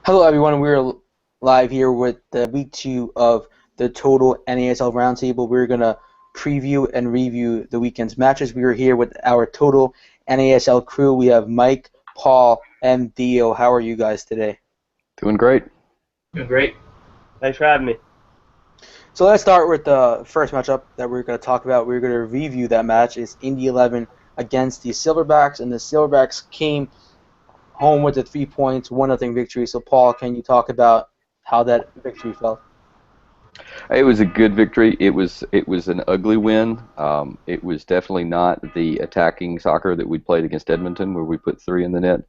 Hello, everyone. We're live here with the week two of the Total NASL Roundtable. We're going to preview and review the weekend's matches. We are here with our Total NASL crew. We have Mike, Paul, and Theo. How are you guys today? Doing great. Doing great. Thanks for having me. So let's start with the first matchup that we're going to talk about. We're going to review that match. It's Indy 11 against the Silverbacks, and the Silverbacks came home with the 3 points, 1-0 victory. So, Paul, can you talk about how that victory felt? It was a good victory. It was an ugly win. It was definitely not the attacking soccer that we played against Edmonton, where we put three in the net.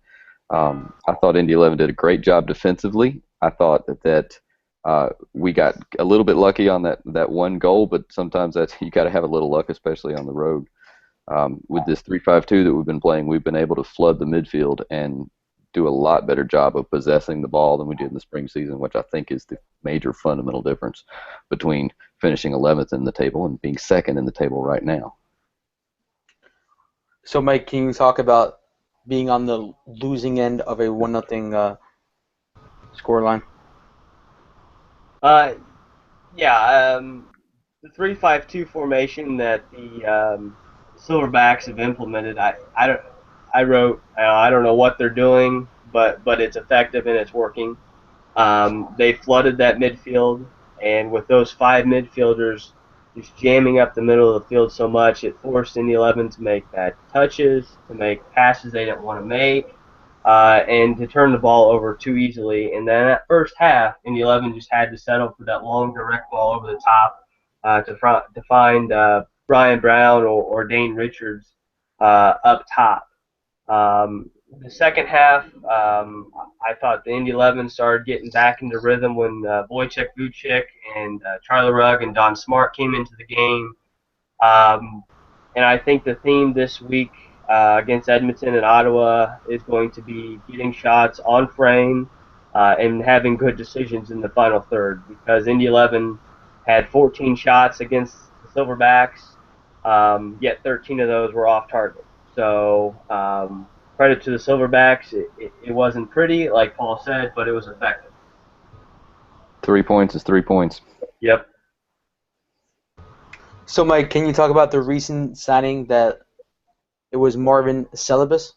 I thought Indy 11 did a great job defensively. I thought that we got a little bit lucky on that one goal, but sometimes that's you got to have a little luck, especially on the road. With this 3-5-2 that we've been playing, we've been able to flood the midfield and do a lot better job of possessing the ball than we did in the spring season, which I think is the major fundamental difference between finishing 11th in the table and being second in the table right now. So, Mike, can you talk about being on the losing end of a 1-0 scoreline? Uh, yeah, the 3-5-2 formation that the Silverbacks have implemented, I don't know what they're doing, but it's effective and it's working. They flooded that midfield, and with those five midfielders just jamming up the middle of the field so much, it forced Indy 11 to make bad touches, to make passes they didn't want to make, and to turn the ball over too easily. And then that first half, Indy 11 just had to settle for that long direct ball over the top to find Brian Brown or Dane Richards up top. The second half, I thought the Indy 11 started getting back into rhythm when Wojciech Vucic and Charlie Rugg and Don Smart came into the game. Um, and I think the theme this week against Edmonton and Ottawa is going to be getting shots on frame and having good decisions in the final third, because Indy 11 had 14 shots against the Silverbacks, yet 13 of those were off target. So credit to the Silverbacks. It wasn't pretty, like Paul said, but it was effective. 3 points is 3 points. Yep. So, Mike, can you talk about the recent signing that it was Marvin Celebes?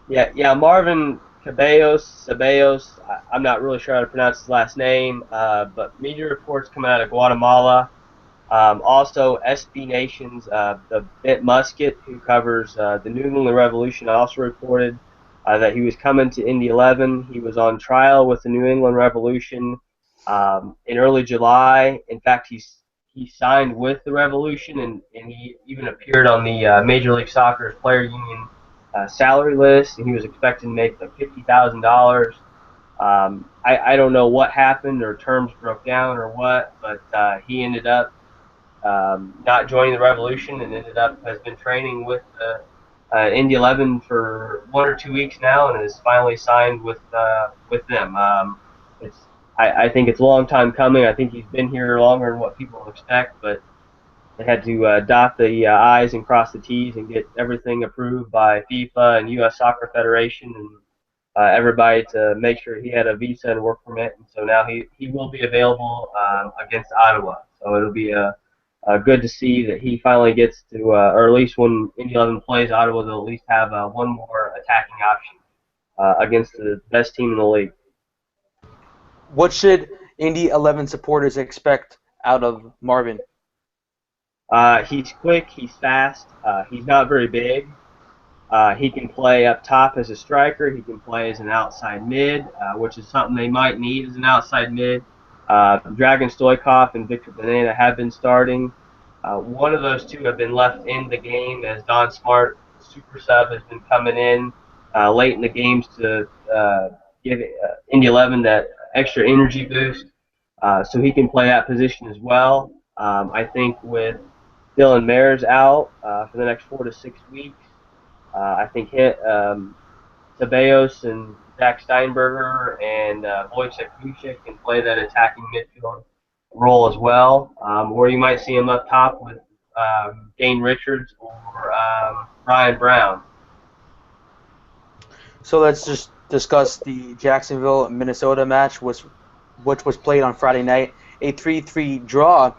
Yeah. Marvin Ceballos. I'm not really sure how to pronounce his last name, but media reports coming out of Guatemala. Also, SB Nations, the Bent Musket, who covers the New England Revolution, also reported that he was coming to Indy 11. He was on trial with the New England Revolution in early July. In fact, he signed with the Revolution, and he even appeared on the Major League Soccer's player union salary list, and he was expecting to make like $50,000. I don't know what happened or terms broke down or what, but he ended up not joining the Revolution and has been training with Indy 11 for 1 or 2 weeks now, and has finally signed with them. It's I think it's a long time coming. I think he's been here longer than what people expect, but they had to dot the I's and cross the T's and get everything approved by FIFA and U.S. Soccer Federation and everybody to make sure he had a visa and work permit. And so now he will be available against Ottawa. So it'll be good to see that he finally gets to, or at least when Indy 11 plays Ottawa, they'll at least have one more attacking option against the best team in the league. What should Indy 11 supporters expect out of Marvin? He's quick, he's fast, he's not very big. He can play up top as a striker. He can play as an outside mid, which is something they might need as an outside mid. Dragan Stoikov and Victor Banana have been starting. One of those two have been left in the game as Don Smart, super sub, has been coming in late in the games to give Indy 11 that extra energy boost, so he can play that position as well. I think with Dylan Mayers out for the next 4 to 6 weeks, I think Ceballos and Zach Steinberger and Wojciech Vucic can play that attacking midfield role as well. Or you might see him up top with Dane Richards or Brian Brown. So let's just discuss the Jacksonville Minnesota match, which was played on Friday night, a 3-3 draw,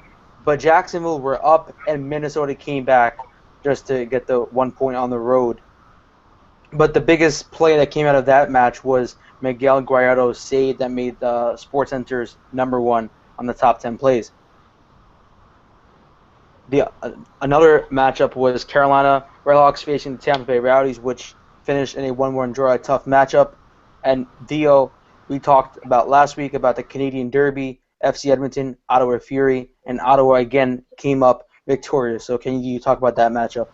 but Jacksonville were up and Minnesota came back just to get the 1 point on the road. But the biggest play that came out of that match was Miguel Gallardo's save that made the SportsCenter's #1 on the top 10 plays. Another matchup was Carolina Redhawks facing the Tampa Bay Rowdies, which finished in a 1-1 draw, a tough matchup. And Dio, we talked about last week about the Canadian Derby, FC Edmonton, Ottawa Fury, and Ottawa again came up victorious. So can you talk about that matchup?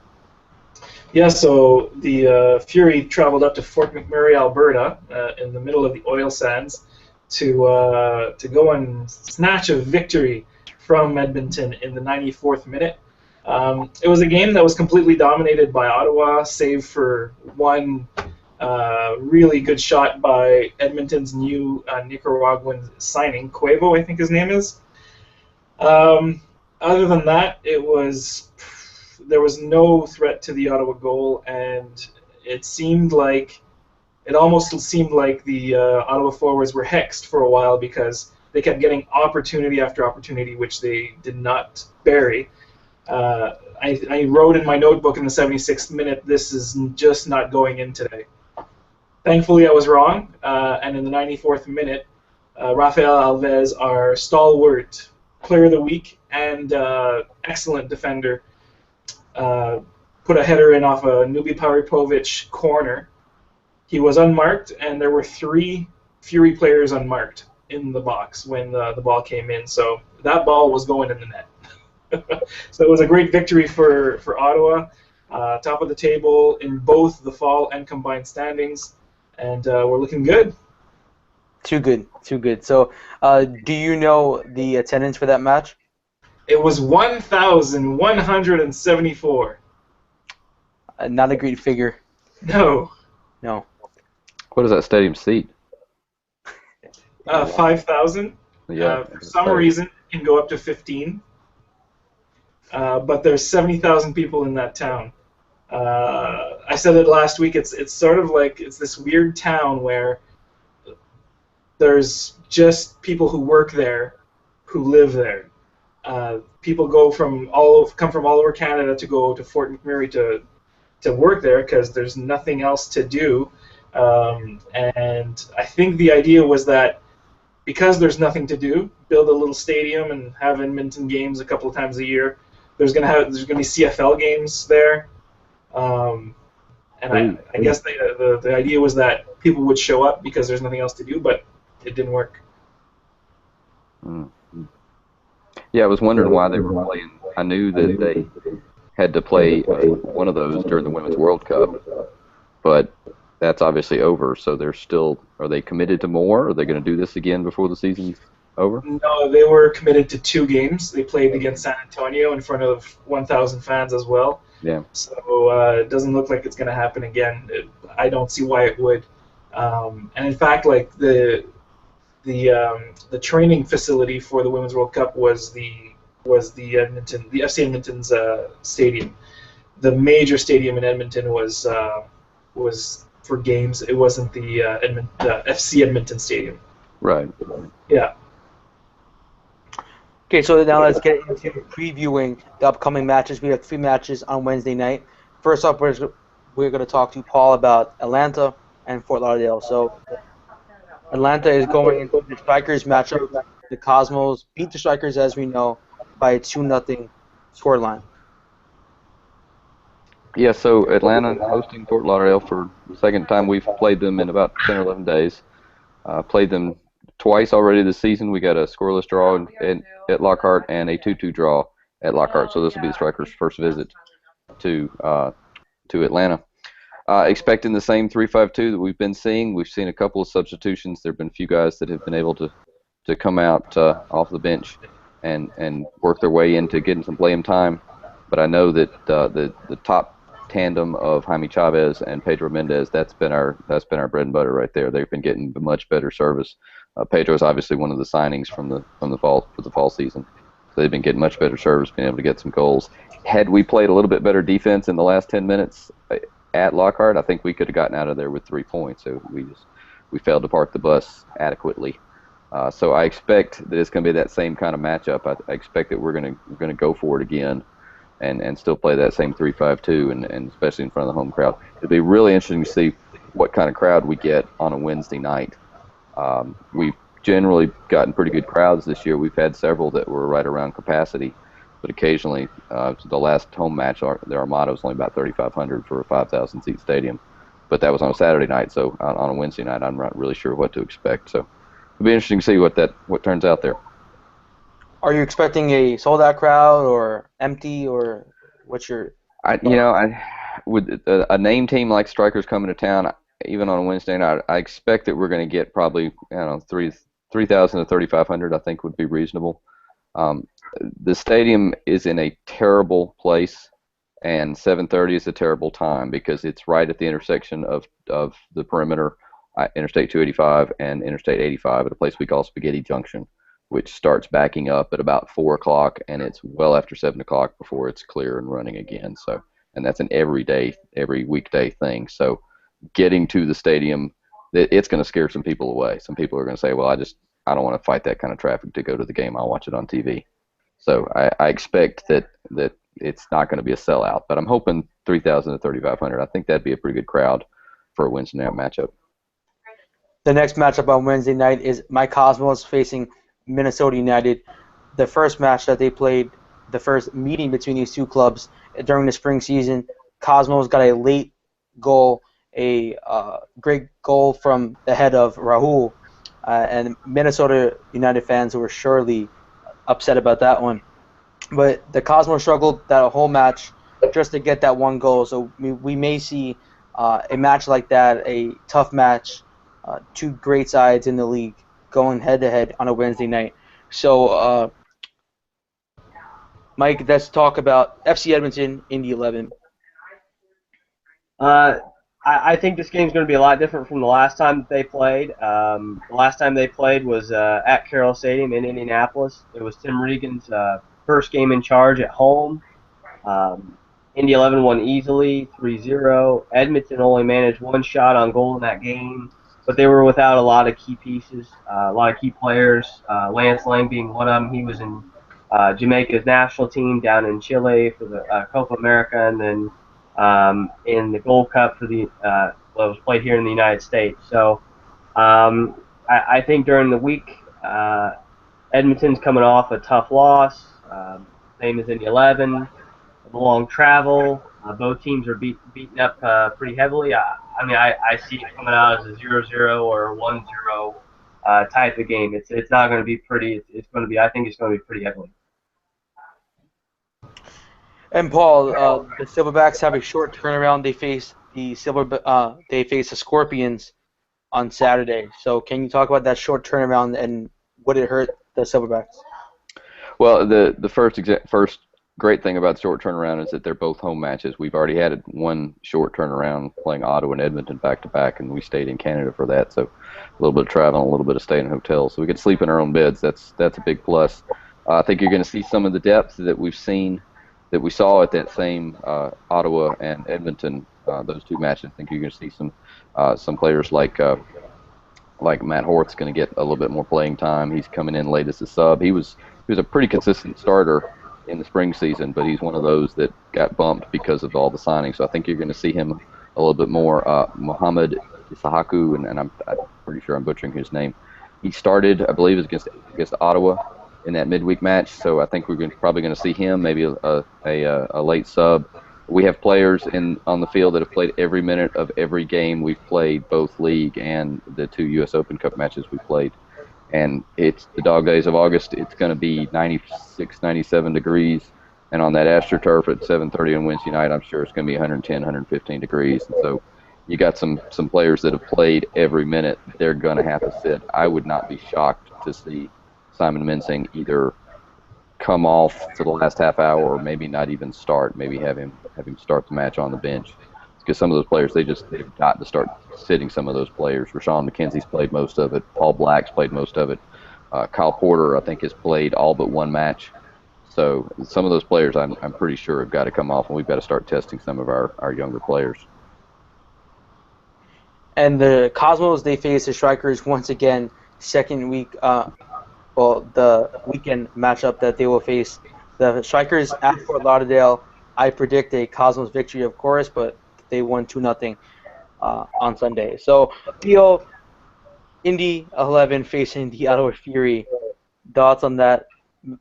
Yeah, so the Fury traveled up to Fort McMurray, Alberta, in the middle of the oil sands, to go and snatch a victory from Edmonton in the 94th minute. It was a game that was completely dominated by Ottawa, save for one really good shot by Edmonton's new Nicaraguan signing, Cuevo, I think his name is. Other than that, there was no threat to the Ottawa goal, and it almost seemed like the Ottawa forwards were hexed for a while because they kept getting opportunity after opportunity, which they did not bury. I wrote in my notebook in the 76th minute, this is just not going in today. Thankfully, I was wrong, and in the 94th minute, Rafael Alves, our stalwart player of the week and excellent defender, put a header in off a Nubi Paripovic corner. He was unmarked, and there were 3 Fury players unmarked in the box when the ball came in. So that ball was going in the net. So it was a great victory for Ottawa, top of the table in both the fall and combined standings, and we're looking good. Too good. So do you know the attendance for that match? It was 1,174. Not a great figure. No. What does that stadium seat? 5,000. Yeah. For some reason, it can go up to 15. But there's 70,000 people in that town. I said it last week. It's sort of like it's this weird town where there's just people who work there, who live there. People come from all over Canada to go to Fort McMurray to work there because there's nothing else to do. And I think the idea was that because there's nothing to do, build a little stadium and have Edmonton games a couple of times a year. There's gonna be CFL games there, and I guess the idea was that people would show up because there's nothing else to do, but it didn't work. Yeah, I was wondering why they were playing. I knew that they had to play one of those during the Women's World Cup, but that's obviously over. So are they committed to more? Are they going to do this again before the season's over? No, they were committed to 2 games. They played against San Antonio in front of 1,000 fans as well. Yeah. So it doesn't look like it's going to happen again. I don't see why it would. And in fact, like the training facility for the Women's World Cup was the FC Edmonton's stadium. The major stadium in Edmonton was for games. It wasn't the FC Edmonton stadium. Right. Yeah. Okay, so now let's get into previewing the upcoming matches. We have 3 matches on Wednesday night. First up, we're going to talk to Paul about Atlanta and Fort Lauderdale. So Atlanta is going into the Strikers matchup. The Cosmos beat the Strikers, as we know, by a 2-0 scoreline. Yeah, so Atlanta hosting Fort Lauderdale for the second time. We've played them in about 10 or 11 days. Played them twice already this season. We got a scoreless draw at Lockhart and a 2-2 draw at Lockhart. So this will be the Strikers' first visit to Atlanta. Expecting the same 3-5-2 that we've been seeing. We've seen a couple of substitutions. There have been a few guys that have been able to come out off the bench and work their way into getting some playing time. But I know that the top tandem of Jaime Chavez and Pedro Mendez, that's been our bread and butter right there. They've been getting much better service. Pedro is obviously one of the signings from the fall season. So they've been getting much better service, being able to get some goals. Had we played a little bit better defense in the last 10 minutes, at Lockhart, I think we could have gotten out of there with 3 points. So we failed to park the bus adequately. So I expect that it's going to be that same kind of matchup. I expect that we're going to go for it again, and still play that same 3-5-2, and especially in front of the home crowd. It'll be really interesting to see what kind of crowd we get on a Wednesday night. We've generally gotten pretty good crowds this year. We've had several that were right around capacity, but occasionally, the last home match, our motto is only about 3,500 for a 5,000 seat stadium. But that was on a Saturday night, so on a Wednesday night, I'm not really sure what to expect. So it'll be interesting to see what turns out there. Are you expecting a sold-out crowd or empty, or what's your? With a name team like Strikers coming to town, even on a Wednesday night, I expect that we're going to get probably 3,000 to 3,500. I think would be reasonable. The stadium is in a terrible place, and 7:30 is a terrible time because it's right at the intersection of the perimeter, Interstate 285 and Interstate 85 at a place we call Spaghetti Junction, which starts backing up at about 4 o'clock, and it's well after 7 o'clock before it's clear and running again. So, and that's an every weekday thing. So, getting to the stadium, it's going to scare some people away. Some people are going to say, well, I don't want to fight that kind of traffic to go to the game. I'll watch it on TV. So I expect that it's not going to be a sellout, but I'm hoping 3,000 to 3,500. I think that'd be a pretty good crowd for a Wednesday night matchup. The next matchup on Wednesday night is my Cosmos facing Minnesota United. The first match that they played, the first meeting between these two clubs during the spring season, Cosmos got a late goal, a great goal from the head of Rahul, and Minnesota United fans were surely upset about that one. But the Cosmos struggled that whole match just to get that one goal. So we may see a match like that, a tough match, two great sides in the league going head-to-head on a Wednesday night. So, Mike, let's talk about FC Edmonton, Indy 11. I think this game's going to be a lot different from the last time they played. The last time they played was at Carroll Stadium in Indianapolis. It was Tim Regan's first game in charge at home. Indy 11 won easily, 3-0. Edmonton only managed one shot on goal in that game, but they were without a lot of key pieces, a lot of key players. Lance Lang being one of them. He was in Jamaica's national team down in Chile for the Copa America, and then in the Gold Cup for the was played here in the United States. So I think during the week, Edmonton's coming off a tough loss. Same as Indy 11. The long travel. Both teams are beaten up pretty heavily. I see it coming out as a 0-0 or a 1-0 type of game. It's not going to be pretty. It's going to be. I think it's going to be pretty heavily. And Paul, the Silverbacks have a short turnaround. They face the Scorpions on Saturday. So can you talk about that short turnaround and would it hurt the Silverbacks? Well, the first great thing about the short turnaround is that they're both home matches. We've already had one short turnaround playing Ottawa and Edmonton back to back, and we stayed in Canada for that. So a little bit of travel, a little bit of staying in hotels, so we could sleep in our own beds. That's a big plus. I think you're going to see some of the depth that we saw at that same Ottawa and Edmonton, those two matches. I think you're going to see some players like Matt Hort's going to get a little bit more playing time. He's coming in late as a sub. He was a pretty consistent starter in the spring season, but he's one of those that got bumped because of all the signings. So I think you're going to see him a little bit more. Mohamed Isahaku, and I'm pretty sure I'm butchering his name. He started, I believe, against Ottawa in that midweek match. So I think we're probably going to see him, maybe a late sub. We have players on the field that have played every minute of every game we've played, both league and the two U.S. Open Cup matches we played. And it's the dog days of August. It's going to be 96, 97 degrees. And on that AstroTurf at 7:30 on Wednesday night, I'm sure it's going to be 110, 115 degrees. And so you got some players that have played every minute. They're going to have to sit. I would not be shocked to see Simon Mensing either come off to the last half hour or maybe not even start. Maybe have him start the match on the bench. Because some of those players, they've got to start sitting some of those players. Rashawn McKenzie's played most of it. Paul Black's played most of it. Kyle Porter, I think, has played all but one match. So some of those players, I'm pretty sure, have got to come off, and we've got to start testing some of our younger players. And the Cosmos, they face the Strikers once again, second week, the weekend matchup that they will face. The Strikers at Fort Lauderdale, I predict a Cosmos victory, of course, but they won 2-0 on Sunday. So, Theo, Indy 11 facing the Ottawa Fury. Thoughts on that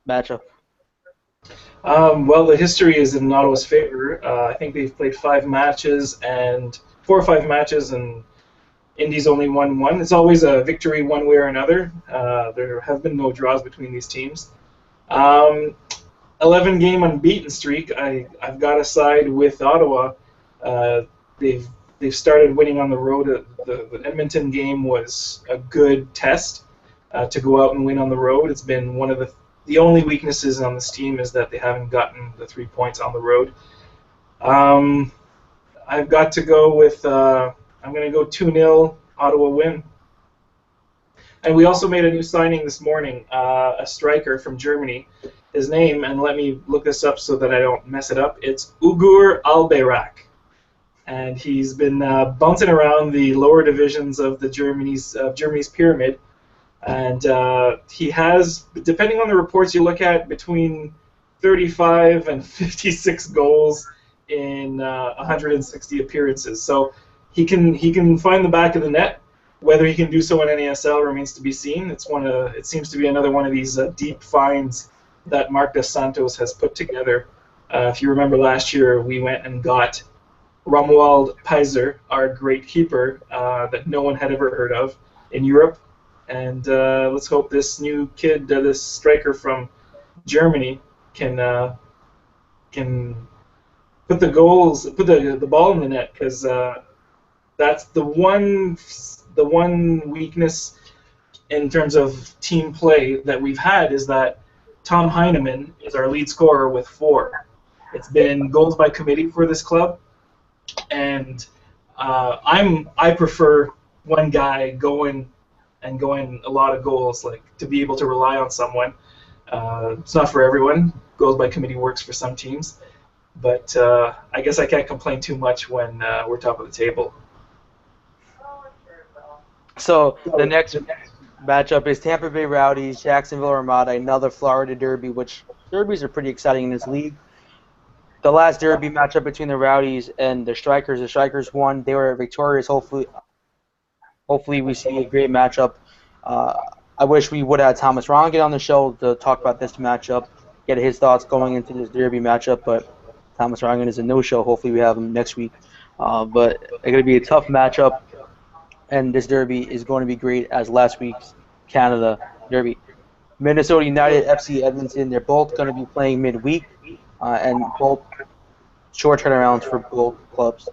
matchup? Well, the history is in Ottawa's favor. I think they've played 5 matches and 4 or 5 matches, and Indy's only won one. It's always a victory one way or another. There have been no draws between these teams. Um, 11-game unbeaten streak. I've got to side with Ottawa. Uh, they've they've started winning on the road. The Edmonton game was a good test to go out and win on the road. It's been one of the only weaknesses on this team is that they haven't gotten the 3 points on the road. I've got to go with I'm going to go 2-0 Ottawa win. And we also made a new signing this morning, a striker from Germany. His name, and let me look this up so that I don't mess it up, it's Ugur Albayrak. And he's been bouncing around the lower divisions of the Germany's pyramid. And he has, depending on the reports you look at, between 35 and 56 goals in 160 appearances. So he can find the back of the net. Whether he can do so in NASL remains to be seen. It seems to be another one of these deep finds that Marc Dos Santos has put together. If you remember last year, we went and got Romuald Peiser, our great keeper that no one had ever heard of in Europe. And let's hope this new kid, this striker from Germany, can put the ball in the net, because that's the one weakness in terms of team play that we've had, is that Tom Heineman is our lead scorer with 4. It's been goals by committee for this club, and I prefer one guy going a lot of goals, like to be able to rely on someone. It's not for everyone. Goals by committee works for some teams, but I guess I can't complain too much when we're top of the table. So the next matchup is Tampa Bay Rowdies, Jacksonville Armada, another Florida derby, which derbies are pretty exciting in this league. The last derby matchup between the Rowdies and the Strikers won. They were victorious. Hopefully we see a great matchup. I wish we would have had Thomas Rongen on the show to talk about this matchup, get his thoughts going into this derby matchup, but Thomas Rongen is a no-show. Hopefully we have him next week. But it's going to be a tough matchup, and this derby is going to be great as last week's Canada derby. Minnesota United, FC Edmonton, they're both going to be playing midweek, and both short turnarounds for both clubs.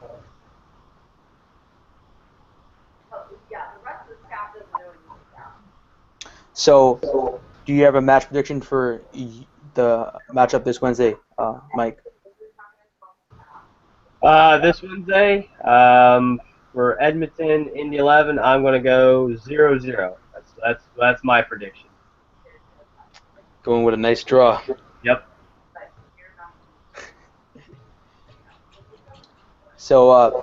So, do you have a match prediction for the matchup this Wednesday, Mike? This Wednesday, for Edmonton, Indy 11, I'm going to go 0-0. That's my prediction. Going with a nice draw. Yep. So,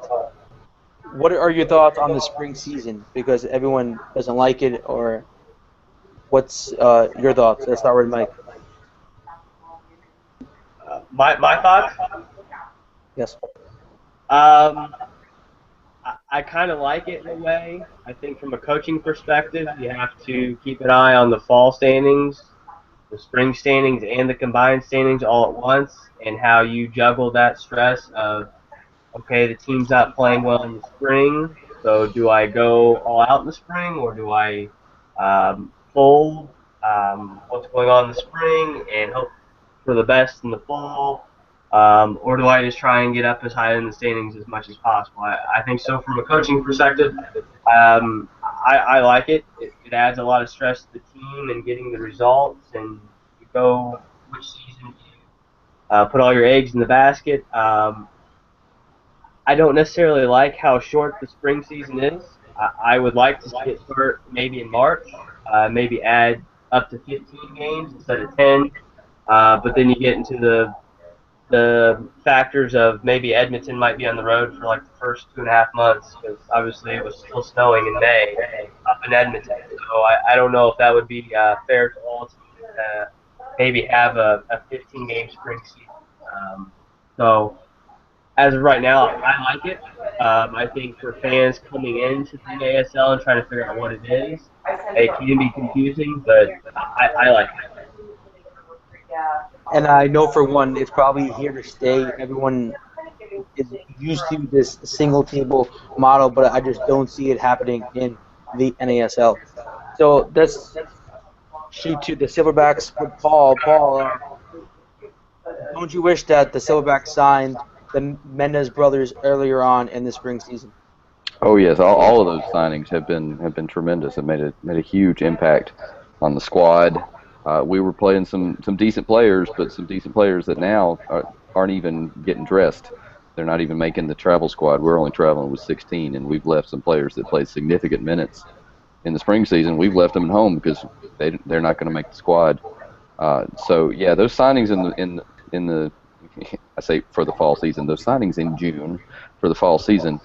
what are your thoughts on the spring season? Because everyone doesn't like it, or what's your thoughts? Let's start with Mike. My thoughts? Yes. I kind of like it in a way. I think from a coaching perspective, you have to keep an eye on the fall standings, the spring standings, and the combined standings all at once, and how you juggle that stress of, okay, the team's not playing well in the spring, so do I go all out in the spring, or do I fold what's going on in the spring and hope for the best in the fall? Or do I just try and get up as high in the standings as much as possible? I think so from a coaching perspective. I like it. It adds a lot of stress to the team and getting the results, and you go which season you put all your eggs in the basket. I don't necessarily like how short the spring season is. I would like to see it start maybe in March, maybe add up to 15 games instead of 10. But then you get into the the factors of maybe Edmonton might be on the road for like the first 2.5 months, because obviously it was still snowing in May up in Edmonton. So I don't know if that would be fair to all teams to maybe have a 15 game spring season. So as of right now, I like it. I think for fans coming into the NASL and trying to figure out what it is, it can be confusing, but I like it. And I know for one, it's probably here to stay. Everyone is used to this single table model, but I just don't see it happening in the NASL. So let's shoot to the Silverbacks with Paul. Paul, don't you wish that the Silverbacks signed the Mendez brothers earlier on in the spring season? Oh yes, all of those signings have been tremendous. It made a huge impact on the squad. We were playing some decent players, but some decent players that now aren't even getting dressed. They're not even making the travel squad. We're only traveling with 16, and we've left some players that played significant minutes in the spring season. We've left them at home because they're not going to make the squad. So yeah, those signings in the I say for the fall season, those signings in June for the fall season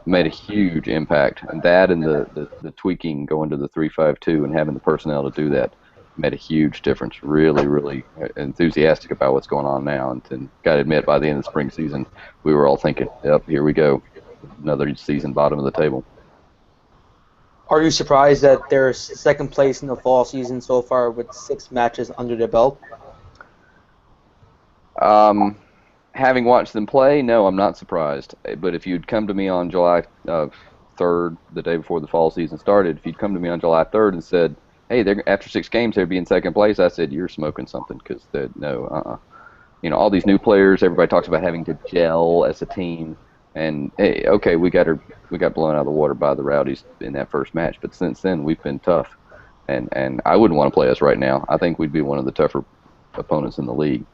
made a huge impact, and that and the tweaking going to the 3-5-2 and having the personnel to do that made a huge difference. Really, really enthusiastic about what's going on now, and got to admit, by the end of the spring season, we were all thinking, "Yep, here we go, another season bottom of the table." Are you surprised that they're second place in the fall season so far with 6 matches under their belt? Having watched them play, no, I'm not surprised. But if you'd come to me on July 3rd, the day before the fall season started, if you'd come to me on July 3rd and said, "Hey, they're after 6 games, they'd be in second place," I said, "You're smoking something," because no. All these new players, everybody talks about having to gel as a team, and hey, okay, we got blown out of the water by the Rowdies in that first match, but since then we've been tough, and I wouldn't want to play us right now. I think we'd be one of the tougher opponents in the league.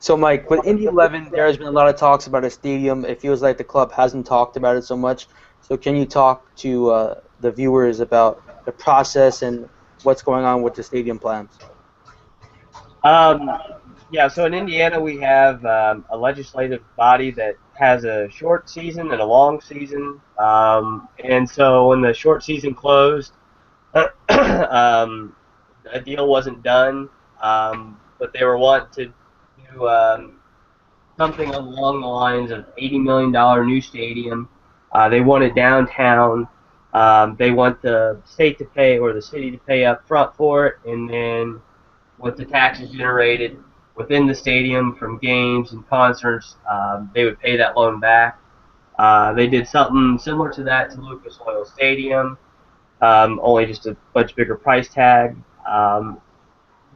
So, Mike, with Indy 11, there has been a lot of talks about a stadium. It feels like the club hasn't talked about it so much. So, can you talk to the viewers about the process and what's going on with the stadium plans? Yeah, so in Indiana we have a legislative body that has a short season and a long season. And so when the short season closed, a deal wasn't done, but they were wanting to do something along the lines of $80 million new stadium. They want it downtown. They want the state to pay or the city to pay up front for it, and then with the taxes generated within the stadium from games and concerts, they would pay that loan back. They did something similar to that to Lucas Oil Stadium, only just a much bigger price tag.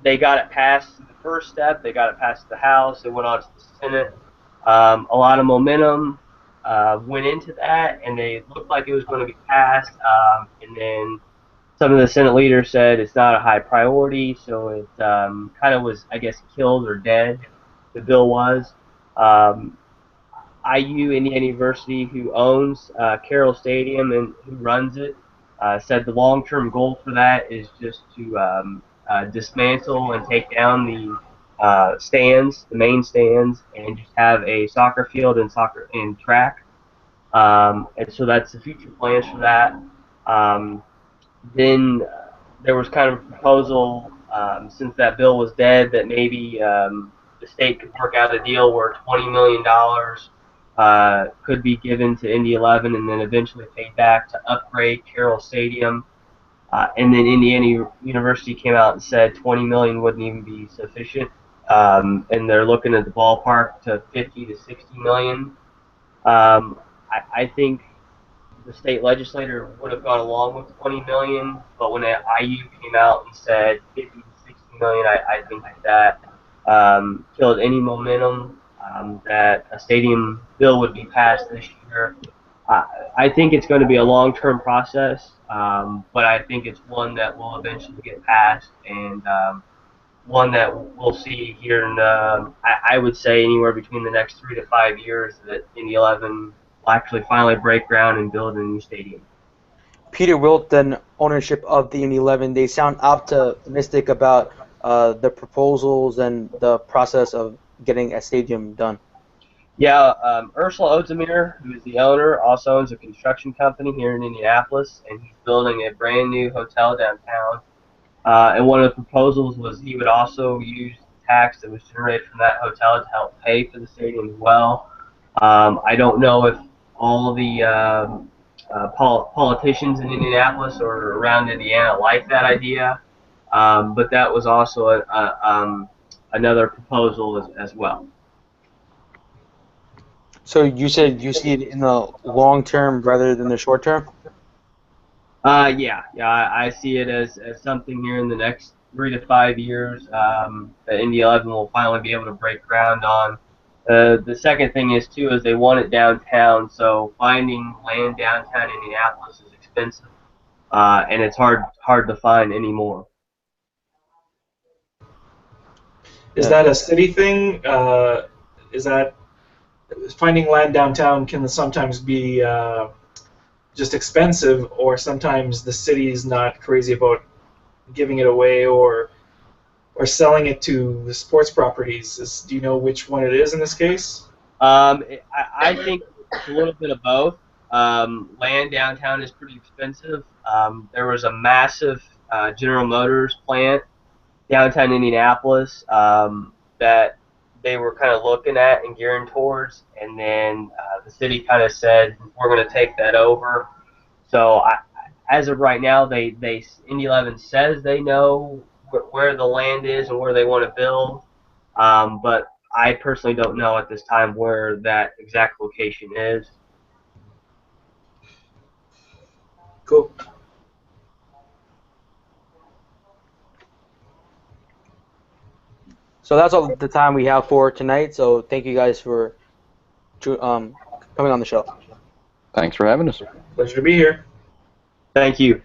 They got it passed the first step. They got it passed the House. It went on to the Senate. A lot of momentum went into that, and they looked like it was going to be passed. And then some of the Senate leaders said it's not a high priority, so it kind of was, I guess, killed or dead. The bill was. Um, IU, Indiana University, who owns Carroll Stadium and who runs it, said the long-term goal for that is just to dismantle and take down the stands, the main stands, and just have a soccer field and soccer and track. And so that's the future plans for that. Then there was kind of a proposal, since that bill was dead, that maybe the state could work out a deal where $20 million could be given to Indy 11 and then eventually paid back to upgrade Carroll Stadium. And then Indiana University came out and said 20 million wouldn't even be sufficient, and they're looking at the ballpark to 50 to 60 million. I think the state legislature would have gone along with 20 million, but when the IU came out and said 50 to 60 million, I think that killed any momentum that a stadium bill would be passed this year. I think it's going to be a long-term process, but I think it's one that will eventually get passed, and one that we'll see here in, I would say, anywhere between the next 3 to 5 years that Indy 11 will actually finally break ground and build a new stadium. Peter Wilton ownership of the Indy 11, they sound optimistic about the proposals and the process of getting a stadium done. Yeah, Ursula Ozdemir, who is the owner, also owns a construction company here in Indianapolis, and he's building a brand new hotel downtown. And one of the proposals was he would also use the tax that was generated from that hotel to help pay for the stadium as well. I don't know if all the politicians in Indianapolis or around Indiana like that idea, but that was also another proposal as well. So you said you see it in the long term rather than the short term? Yeah, I see it as something here in the next 3 to 5 years that Indy 11 will finally be able to break ground on. The second thing is too is they want it downtown, so finding land downtown Indianapolis is expensive, and it's hard to find anymore. Is that a city thing? Is that finding land downtown can sometimes be just expensive, or sometimes the city is not crazy about giving it away or selling it to the sports properties? Do you know which one it is in this case? I think it's a little bit of both. Land downtown is pretty expensive. There was a massive General Motors plant downtown Indianapolis that they were kind of looking at and gearing towards, and then the city kind of said we're going to take that over. So as of right now, they Indy 11 says they know where the land is and where they want to build, but I personally don't know at this time where that exact location is. Cool. So that's all the time we have for tonight. So thank you guys for coming on the show. Thanks for having us. Pleasure to be here. Thank you.